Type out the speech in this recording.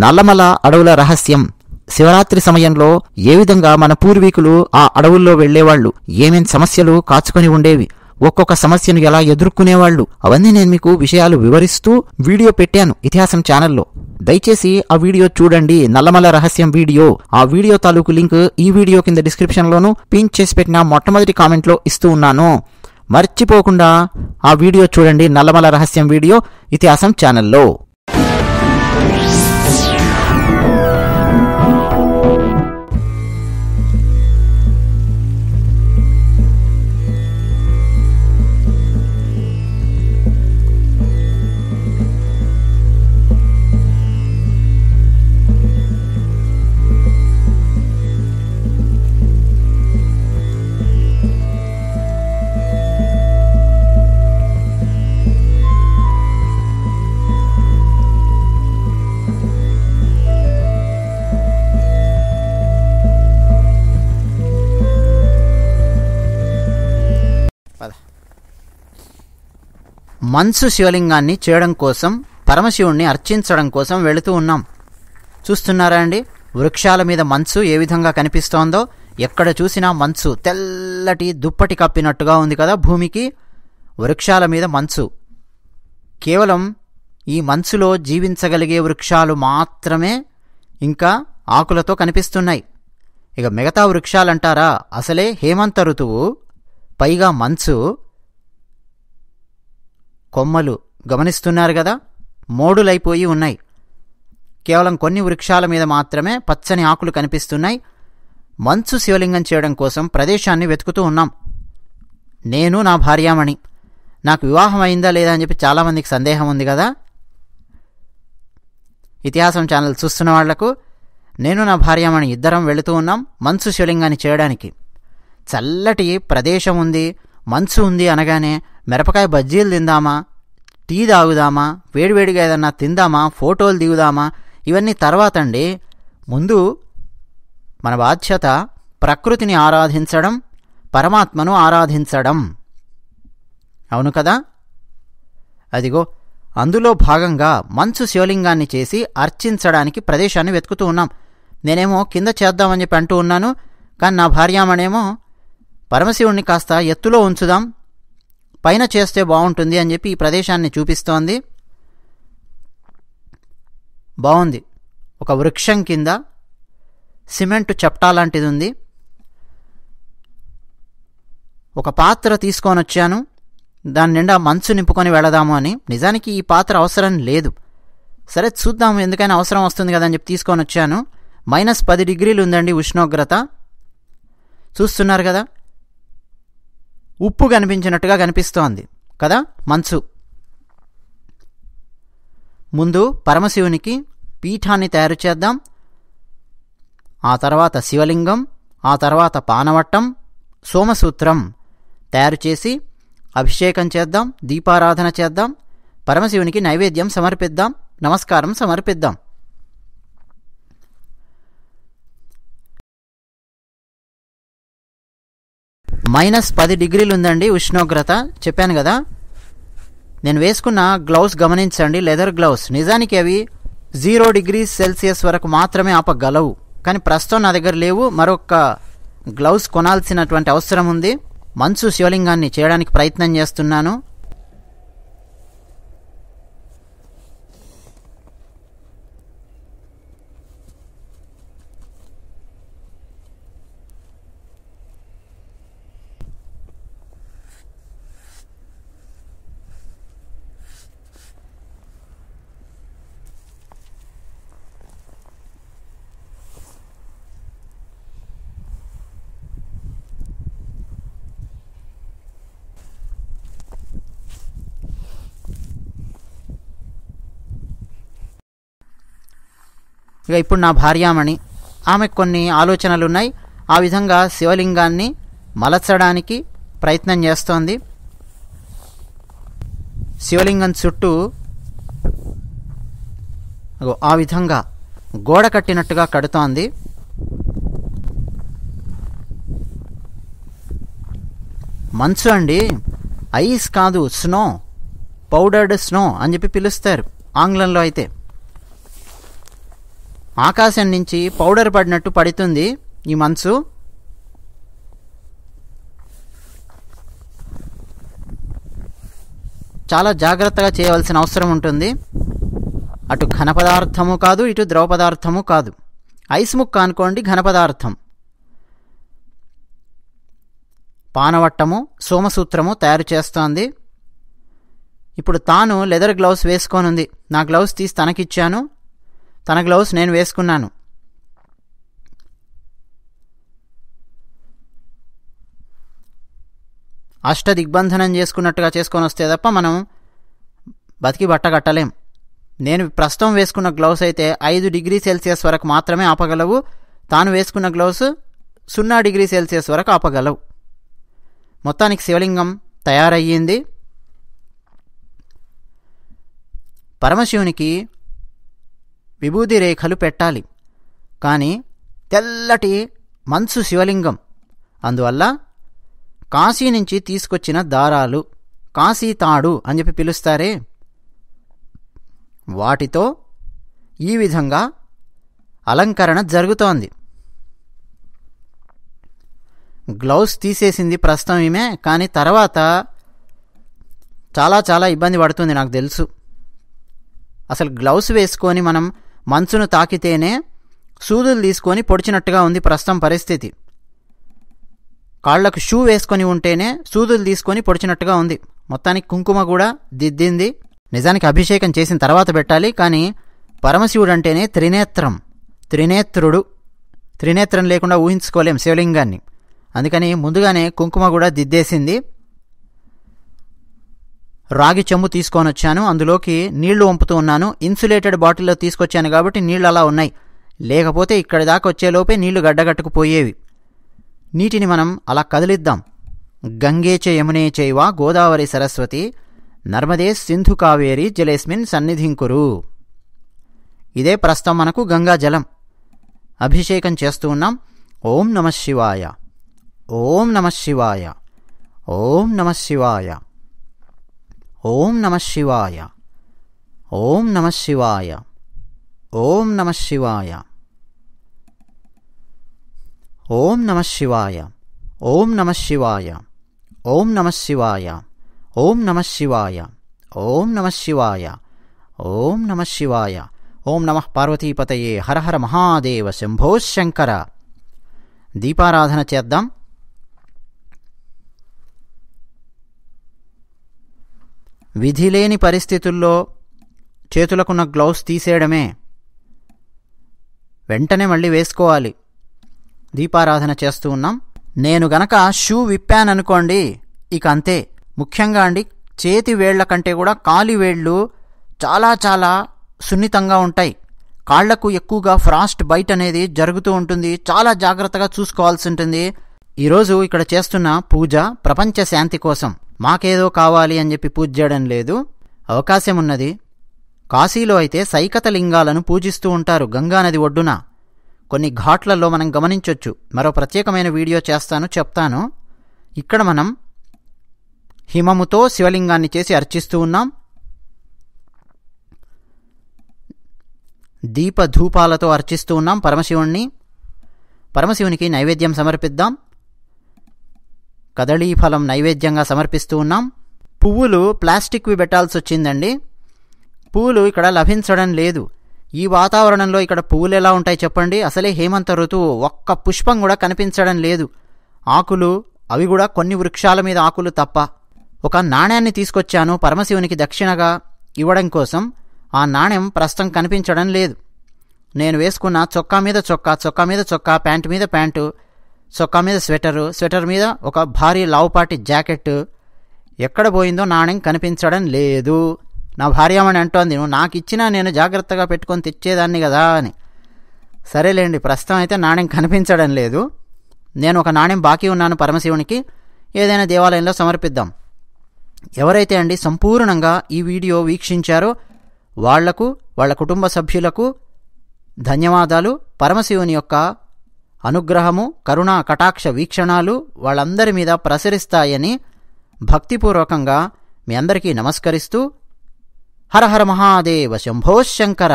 నల్లమల అడవుల రహస్యం. శివరాత్రి సమయంలో ఏ విధంగా మన పూర్వీకులు ఆ అడవుల్లో వెళ్లేవాళ్లు, ఏమేం సమస్యలు కాచుకొని ఉండేవి, ఒక్కొక్క సమస్యను ఎలా ఎదుర్కొనేవాళ్లు, అవన్నీ నేను మీకు విషయాలు వివరిస్తూ వీడియో పెట్టాను ఇతిహాసం ఛానల్లో. దయచేసి ఆ వీడియో చూడండి. నల్లమల రహస్యం వీడియో. ఆ వీడియో తాలూకు లింక్ ఈ వీడియో కింద డిస్క్రిప్షన్లోనూ పిన్ చేసి పెట్టిన మొట్టమొదటి కామెంట్లో ఇస్తూ ఉన్నాను. మర్చిపోకుండా ఆ వీడియో చూడండి. నల్లమల రహస్యం వీడియో ఇతిహాసం ఛానల్లో. మంచు శివలింగాన్ని చేయడం కోసం, పరమశివుణ్ణి అర్చించడం కోసం వెళుతూ ఉన్నాం. చూస్తున్నారా అండి, వృక్షాల మీద మంచు ఏ విధంగా కనిపిస్తోందో. ఎక్కడ చూసినా మంచు, తెల్లటి దుప్పటి కప్పినట్టుగా ఉంది కదా భూమికి. వృక్షాల మీద మంచు. కేవలం ఈ మంచులో జీవించగలిగే వృక్షాలు మాత్రమే ఇంకా ఆకులతో కనిపిస్తున్నాయి. ఇక మిగతా వృక్షాలంటారా, అసలే హేమంత ఋతువు, పైగా మంచు. కొమ్మలు గమనిస్తున్నారు కదా, మోడులైపోయి ఉన్నాయి. కేవలం కొన్ని వృక్షాల మీద మాత్రమే పచ్చని ఆకులు కనిపిస్తున్నాయి. మంచు శివలింగం చేయడం కోసం ప్రదేశాన్ని వెతుకుతూ ఉన్నాం. నేను, నా భార్యామణి. నాకు వివాహం అయిందా లేదా అని చెప్పి చాలామందికి సందేహం ఉంది కదా. ఇతిహాసం ఛానల్ చూస్తున్న వాళ్లకు, నేను నా భార్యామణి ఇద్దరం వెళుతూ ఉన్నాం మంచు శివలింగాన్ని చేయడానికి. చల్లటి ప్రదేశం ఉంది, మంచు ఉంది అనగానే మిరపకాయ బజ్జీలు తిందామా, టీ తాగుదామా, వేడివేడిగా ఏదన్నా తిందామా, ఫోటోలు దిగుదామా, ఇవన్నీ తర్వాత అండి. ముందు మన బాధ్యత ప్రకృతిని ఆరాధించడం, పరమాత్మను ఆరాధించడం. అవును కదా. అదిగో అందులో భాగంగా మంచు శివలింగాన్ని చేసి అర్చించడానికి ప్రదేశాన్ని వెతుకుతూ ఉన్నాం. నేనేమో కింద చేద్దామని చెప్పి అంటూ ఉన్నాను, కానీ నా భార్యామణేమో పరమశివుణ్ణి కాస్త ఎత్తులో ఉంచుదాం, పైన చేస్తే బాగుంటుంది అని చెప్పి ఈ ప్రదేశాన్ని చూపిస్తోంది. బాగుంది. ఒక వృక్షం కింద సిమెంటు చప్టా లాంటిది ఉంది. ఒక పాత్ర తీసుకొని వచ్చాను, దాని నిండా మంచు నింపుకొని వెళదాము అని. నిజానికి ఈ పాత్ర అవసరం లేదు, సరే చూద్దాము ఎందుకైనా అవసరం వస్తుంది కదా అని చెప్పి తీసుకొని వచ్చాను. -10 డిగ్రీలు ఉందండి ఉష్ణోగ్రత. చూస్తున్నారు కదా, ఉప్పు కనిపించినట్టుగా కనిపిస్తోంది కదా మంచు. ముందు పరమశివునికి పీఠాన్ని తయారు చేద్దాం, ఆ తర్వాత శివలింగం, ఆ తర్వాత పానవట్టం, సోమసూత్రం తయారు చేసి అభిషేకం చేద్దాం, దీపారాధన చేద్దాం, పరమశివునికి నైవేద్యం సమర్పిద్దాం, నమస్కారం సమర్పిద్దాం. -10 డిగ్రీలు ఉందండి ఉష్ణోగ్రత. చెప్పాను కదా. నేను వేసుకున్న గ్లౌస్ గమనించండి, లెదర్ గ్లౌస్. నిజానికి అవి 0 డిగ్రీ సెల్సియస్ వరకు మాత్రమే ఆపగలవు, కానీ ప్రస్తుతం నా దగ్గర లేవు. మరొక గ్లౌస్ కొనాల్సినటువంటి అవసరం ఉంది. మంచు శివలింగాన్ని చేయడానికి ప్రయత్నం చేస్తున్నాను. ఇక ఇప్పుడు నా భార్యామణి, ఆమెకు కొన్ని ఆలోచనలు ఉన్నాయి. ఆ విధంగా శివలింగాన్ని మలచడానికి ప్రయత్నం చేస్తోంది. శివలింగం చుట్టూ ఆ విధంగా గోడ కట్టినట్టుగా కడుతోంది. మంచు అండి, ఐస్ కాదు, స్నో, పౌడర్డ్ స్నో అని చెప్పి పిలుస్తారు ఆంగ్లంలో అయితే. ఆకాశం నుంచి పౌడర్ పడినట్టు పడుతుంది ఈ మంచు. చాలా జాగ్రత్తగా చేయవలసిన అవసరం ఉంటుంది. అటు ఘన పదార్థము కాదు, ఇటు ద్రవ పదార్థము కాదు. ఐస్ ముక్క అనుకోండి ఘన పదార్థం. పానవట్టము సోమసూత్రము తయారు చేస్తోంది. ఇప్పుడు తాను లెదర్ గ్లౌస్ వేసుకొనుంది. నా గ్లౌస్ తీసి తనకిచ్చాను, తన గ్లౌస్ నేను వేసుకున్నాను. అష్టదిగ్బంధనం చేసుకున్నట్టుగా చేసుకొని వస్తే తప్ప మనం బతికి బట్ట కట్టలేం. నేను ప్రస్తుతం వేసుకున్న గ్లౌస్ అయితే 5 డిగ్రీ సెల్సియస్ వరకు మాత్రమే ఆపగలవు. తాను వేసుకున్న గ్లౌస్ 0 డిగ్రీ సెల్సియస్ వరకు ఆపగలవు. మొత్తానికి శివలింగం తయారయ్యింది. పరమశివునికి విభూది రేఖలు పెట్టాలి, కానీ తెల్లటి మంచు శివలింగం. అందువల్ల కాశీ నుంచి తీసుకొచ్చిన దారాలు, కాశీ తాడు అని చెప్పి పిలుస్తారే, వాటితో ఈ విధంగా అలంకరణ జరుగుతోంది. గ్లౌస్ తీసేసింది ప్రస్తుతం ఈమె, కానీ తర్వాత చాలా చాలా ఇబ్బంది పడుతుంది నాకు తెలుసు. అసలు గ్లౌస్ వేసుకొని మనం మంచును తాకితేనే సూదులు తీసుకొని పొడిచినట్టుగా ఉంది ప్రస్తుతం పరిస్థితి. కాళ్లకు షూ వేసుకొని ఉంటేనే సూదులు తీసుకొని పొడిచినట్టుగా ఉంది. మొత్తానికి కుంకుమ కూడా దిద్దింది. నిజానికి అభిషేకం చేసిన తర్వాత పెట్టాలి, కానీ పరమశివుడు అంటేనే త్రినేత్రుడు. త్రినేత్రం లేకుండా ఊహించుకోలేం శివలింగాన్ని. అందుకని ముందుగానే కుంకుమ కూడా దిద్దేసింది. రాగి చెంబు తీసుకొని వచ్చాను, అందులోకి నీళ్లు వంపుతూ ఉన్నాను. ఇన్సులేటెడ్ బాటిల్లో తీసుకొచ్చాను కాబట్టి నీళ్లు అలా ఉన్నాయి. లేకపోతే ఇక్కడి దాకా వచ్చేలోపే నీళ్లు గడ్డగట్టుకుపోయేవి. నీటిని మనం అలా కదిలిద్దాం. గంగే చ యమునే చైవ గోదావరి సరస్వతి నర్మదే సింధు కావేరి జలేస్మిన్ సన్నిధింకురు. ఇదే ప్రస్తుతం మనకు గంగా జలం. అభిషేకం చేస్తూ ఉన్నాం. ఓం నమః శివాయ, ఓం నమః శివాయ, ఓం నమః శివాయ, ఓం నమః శివాయ, ఓం నమః శివాయ, ఓం నమః శివాయ, ఓం నమః శివాయ, ఓం నమః శివాయ, ఓం నమః శివాయ, ఓం నమః శివాయ, ఓం నమః శివాయ, ఓం నమః శివాయ, ఓం నమః పార్వతీపతయే హర హర మహాదేవ శంభో శంకర. దీపారాధన చేద్దాం. విధిలేని పరిస్థితుల్లో చేతులకున్న గ్లౌస్ తీసేయడమే, వెంటనే మళ్ళీ వేసుకోవాలి. దీపారాధన చేస్తూ ఉన్నాం. నేను గనక షూ విప్పాననుకోండి, ఇక అంతే. ముఖ్యంగా అండి, చేతి వేళ్ల కంటే కూడా కాలి వేళ్ళు చాలా చాలా సున్నితంగా ఉంటాయి. కాళ్లకు ఎక్కువగా ఫ్రాస్ట్ బైట్ అనేది జరుగుతూ ఉంటుంది. చాలా జాగ్రత్తగా చూసుకోవాల్సి ఉంటుంది. ఈరోజు ఇక్కడ చేస్తున్న పూజ ప్రపంచ శాంతి కోసం. మాకేదో కావాలి అని చెప్పి పూజ చేయడం లేదు. అవకాశం ఉన్నది. కాశీలో అయితే సైకత లింగాలను పూజిస్తూ ఉంటారు గంగానది ఒడ్డున. కొన్ని ఘాట్లలో మనం గమనించవచ్చు. మరో ప్రత్యేకమైన వీడియో చేస్తాను, చెప్తాను. ఇక్కడ మనం హిమముతో శివలింగాన్ని చేసి అర్చిస్తూ ఉన్నాం. దీపధూపాలతో అర్చిస్తూ ఉన్నాం పరమశివుణ్ణి. పరమశివునికి నైవేద్యం సమర్పిద్దాం. కదళీఫలం నైవేద్యంగా సమర్పిస్తూ ఉన్నాం. పువ్వులు ప్లాస్టిక్వి పెట్టాల్సి వచ్చిందండి. పువ్వులు ఇక్కడ లభించడం లేదు. ఈ వాతావరణంలో ఇక్కడ పువ్వులు ఎలా ఉంటాయి చెప్పండి? అసలే హేమంత ఋతువు, ఒక్క పుష్పం కూడా కనిపించడం లేదు. ఆకులు, అవి కూడా కొన్ని వృక్షాల మీద ఆకులు తప్ప. ఒక నాణ్యాన్ని తీసుకొచ్చాను పరమశివునికి దక్షిణగా ఇవ్వడం కోసం. ఆ నాణ్యం ప్రస్తుతం కనిపించడం లేదు. నేను వేసుకున్న చొక్కా మీద చొక్కా, చొక్కా మీద చొక్కా, ప్యాంటు మీద ప్యాంటు, చొక్కా మీద స్వెటరు, స్వెటర్ మీద ఒక భారీ లావుపాటి జాకెట్, ఎక్కడ పోయిందో నాణ్యం కనిపించడం లేదు. నా భార్యమని అంటోంది, నువ్వు నాకు ఇచ్చినా నేను జాగ్రత్తగా పెట్టుకొని తెచ్చేదాన్ని కదా అని. సరేలేండి, ప్రస్తుతం అయితే నాణ్యం కనిపించడం లేదు. నేను ఒక నాణ్యం బాకీ ఉన్నాను పరమశివునికి. ఏదైనా దేవాలయంలో సమర్పిద్దాం. ఎవరైతే అండి సంపూర్ణంగా ఈ వీడియో వీక్షించారో వాళ్లకు, వాళ్ళ కుటుంబ సభ్యులకు ధన్యవాదాలు. పరమశివుని యొక్క అనుగ్రహము, కరుణా కటాక్ష వీక్షణాలు వాళ్ళందరి మీద ప్రసరిస్తాయని భక్తిపూర్వకంగా మీ అందరికీ నమస్కరిస్తూ హర హర మహాదేవ శంభో శంకర.